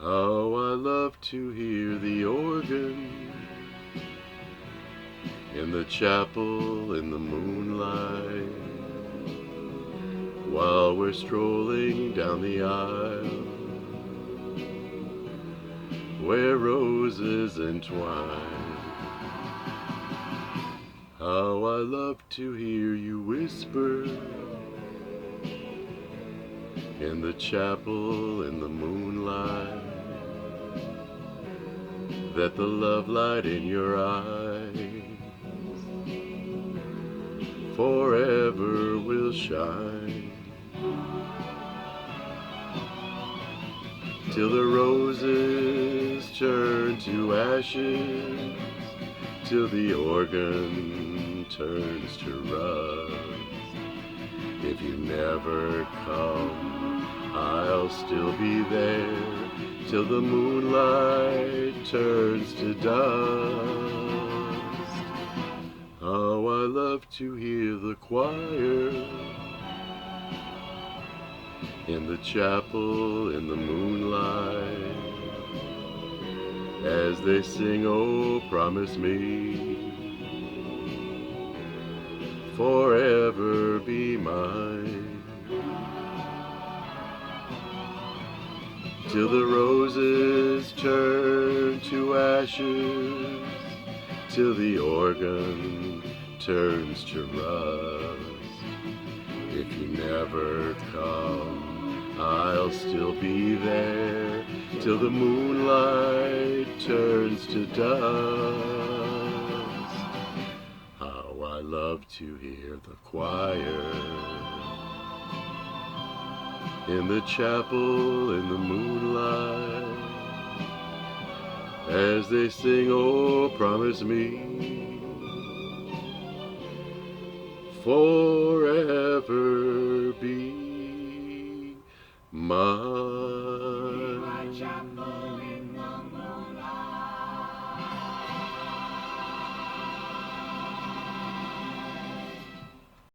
How I love to hear the organ in the chapel in the moonlight, while we're strolling down the aisle where roses entwine. How I love to hear you whisper in the chapel in the moonlight, that the love light in your eyes forever will shine, till the roses turn to ashes, till the organ turns to rust. If you never come, I'll still be there, till the moonlight turns to dust. How I love to hear the choir in the chapel in the moonlight, as they sing, "Oh, promise me, forever be mine," till the roses turn to ashes, till the organ turns to rust. If you never come, I'll still be there, till the moonlight turns to dust. How I love to hear the choir in the chapel in the moonlight, as they sing, "Oh, promise me, forever be mine." Moonlight chapel